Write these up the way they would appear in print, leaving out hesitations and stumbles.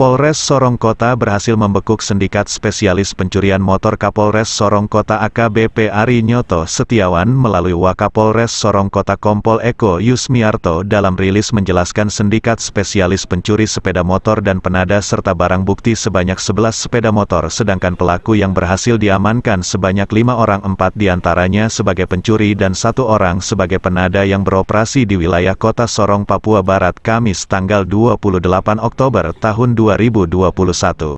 Polres Sorong Kota berhasil membekuk sindikat spesialis pencurian motor Kapolres Sorong Kota AKBP Ari Nyoto Setiawan melalui Wakapolres Sorong Kota Kompol Eko Yusmiarto dalam rilis menjelaskan sindikat spesialis pencuri sepeda motor dan penada serta barang bukti sebanyak 11 sepeda motor, sedangkan pelaku yang berhasil diamankan sebanyak 5 orang, 4 diantaranya sebagai pencuri dan 1 orang sebagai penada yang beroperasi di wilayah Kota Sorong, Papua Barat, Kamis tanggal 28 Oktober tahun 2021.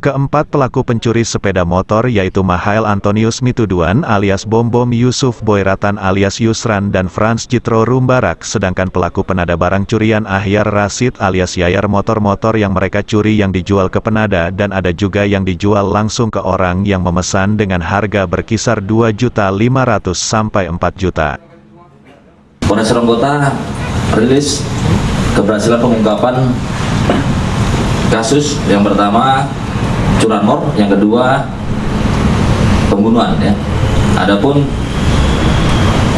Keempat pelaku pencuri sepeda motor yaitu Mahail Antonius Mituduan alias Bom Bom, Yusuf Boyratan alias Yusran dan Frans Citro Rumbarak, sedangkan pelaku penada barang curian Ahyar Rasid alias Yayar, motor-motor yang mereka curi yang dijual ke penada dan ada juga yang dijual langsung ke orang yang memesan dengan harga berkisar 2.500.000 sampai 4 juta. Polres Sorong Kota rilis keberhasilan pengungkapan kasus yang pertama curanmor, yang kedua pembunuhan ya. Adapun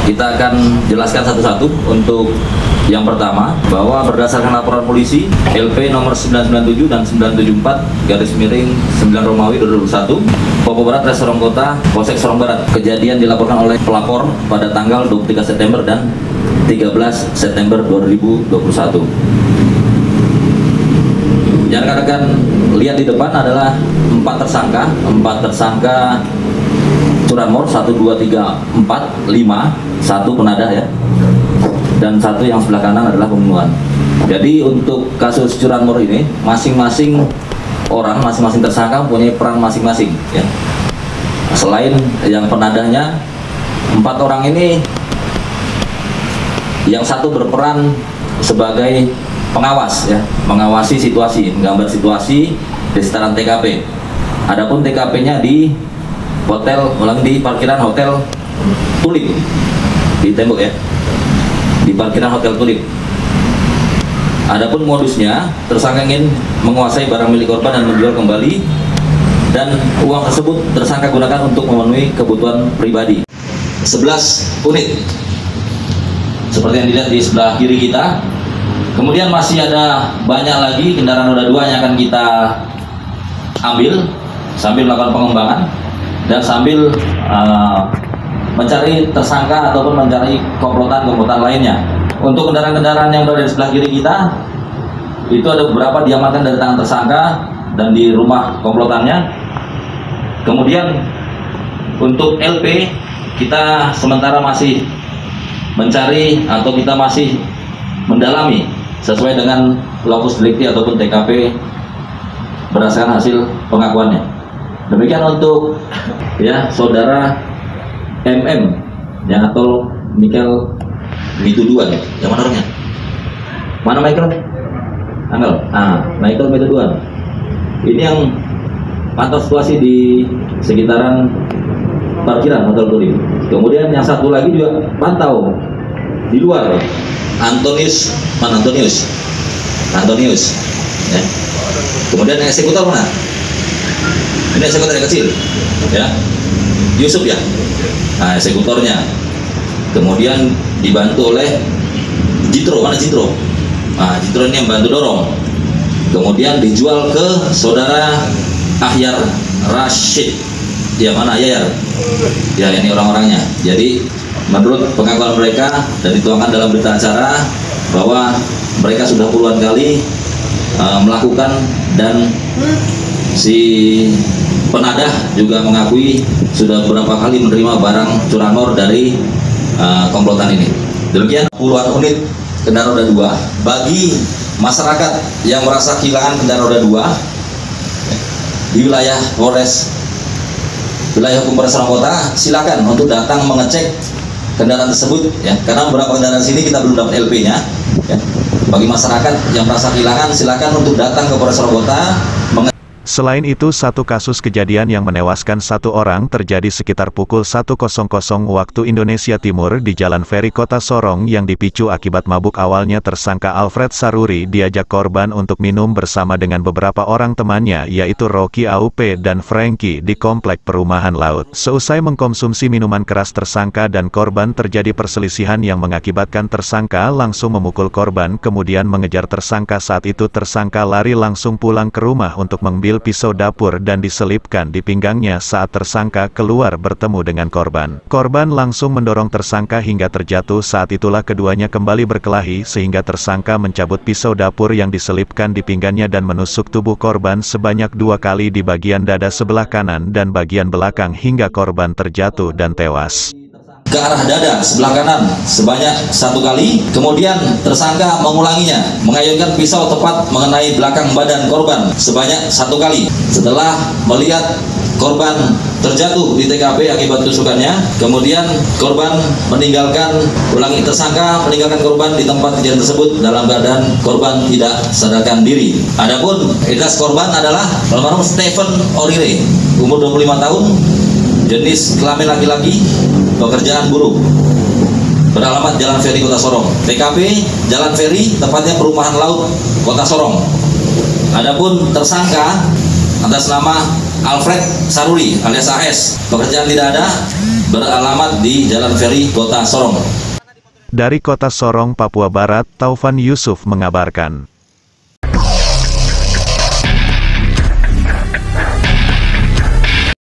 kita akan jelaskan satu-satu. Untuk yang pertama, bahwa berdasarkan laporan polisi LP nomor 997 dan 974/9 Romawi 2021 Papua Barat, Res Sorong Kota, Polsek Sorong Barat, kejadian dilaporkan oleh pelapor pada tanggal 23 September dan 13 September 2021. Yang rekan-rekan lihat di depan adalah 4 tersangka curanmor, 1, 2, 3, 4, 5, 1 penada ya, dan 1 yang sebelah kanan adalah pembunuhan. Jadi untuk kasus curanmor ini masing-masing orang, masing-masing tersangka mempunyai peran masing-masing ya. Selain yang penadanya, 4 orang ini yang 1 berperan sebagai pengawas ya, mengawasi situasi, menggambar situasi di sekitaran TKP. Adapun TKP-nya di hotel, di parkiran Hotel Tulip di tembok ya, di parkiran Hotel Tulip. Adapun modusnya, tersangka ingin menguasai barang milik korban dan menjual kembali, dan uang tersebut tersangka gunakan untuk memenuhi kebutuhan pribadi. 11 unit seperti yang dilihat di sebelah kiri kita. Kemudian masih ada banyak lagi kendaraan roda 2 yang akan kita ambil sambil melakukan pengembangan dan sambil mencari tersangka ataupun mencari komplotan-komplotan lainnya. Untuk kendaraan-kendaraan yang berada di sebelah kiri kita, itu ada beberapa diamankan dari tangan tersangka dan di rumah komplotannya. Kemudian untuk LP, kita sementara masih mencari atau kita masih mendalami sesuai dengan lokus delikti ataupun TKP berdasarkan hasil pengakuannya. Demikian untuk ya saudara MM yang atau Michael Mituduan. Yang mana orangnya? Mana Michael? Angel. Michael Mituduan. Ini yang pantau situasi di sekitaran parkiran Hotel Tulip. Kemudian yang 1 lagi juga pantau di luar. Antonius, mana Antonius? Antonius ya. Kemudian yang eksekutor mana? Ini eksekutor yang kecil ya, Yusuf ya. Nah, eksekutornya. Kemudian dibantu oleh Jitro, mana Jitro? Nah, Jitro ini yang bantu dorong. Kemudian dijual ke saudara Ahyar Rasid. Ya, mana Yayar? Ya, ini orang-orangnya. Jadi menurut pengakuan mereka dan dituangkan dalam berita acara bahwa mereka sudah puluhan kali melakukan, dan si penadah juga mengakui sudah beberapa kali menerima barang curanmor dari komplotan ini. Demikian puluhan unit kendaraan roda 2. Bagi masyarakat yang merasa kehilangan kendaraan roda 2 di wilayah hukum Polres Sorong Kota, silakan untuk datang mengecek kendaraan tersebut ya, karena beberapa kendaraan sini kita belum dapat LP-nya ya. Bagi masyarakat yang merasa kehilangan, silakan untuk datang ke Polres Sorong Kota. Selain itu, satu kasus kejadian yang menewaskan satu orang terjadi sekitar pukul 1.00 waktu Indonesia Timur di Jalan Feri Kota Sorong yang dipicu akibat mabuk. Awalnya tersangka Alfred Saruri diajak korban untuk minum bersama dengan beberapa orang temannya, yaitu Rocky Aup dan Frankie di komplek perumahan Laut. Seusai mengkonsumsi minuman keras, tersangka dan korban terjadi perselisihan yang mengakibatkan tersangka langsung memukul korban kemudian mengejar tersangka. Saat itu tersangka lari langsung pulang ke rumah untuk mengambil pisau dapur dan diselipkan di pinggangnya. Saat tersangka keluar bertemu dengan korban, korban langsung mendorong tersangka hingga terjatuh. Saat itulah keduanya kembali berkelahi sehingga tersangka mencabut pisau dapur yang diselipkan di pinggangnya dan menusuk tubuh korban sebanyak 2 kali di bagian dada sebelah kanan dan bagian belakang hingga korban terjatuh dan tewas. Ke arah dada sebelah kanan sebanyak 1 kali, kemudian tersangka mengulanginya, mengayunkan pisau tepat mengenai belakang badan korban sebanyak 1 kali. Setelah melihat korban terjatuh di TKP akibat tusukannya, kemudian korban tersangka meninggalkan korban di tempat kejadian tersebut dalam keadaan korban tidak sadarkan diri. Adapun identitas korban adalah almarhum Stephen Orire, umur 25 tahun, jenis kelamin laki-laki, pekerjaan buruh, beralamat Jalan Feri Kota Sorong. TKP Jalan Feri, tepatnya Perumahan Laut Kota Sorong. Adapun tersangka atas nama Alfred Saruri alias AS, pekerjaan tidak ada, beralamat di Jalan Feri Kota Sorong. Dari Kota Sorong, Papua Barat, Taufan Yusuf mengabarkan.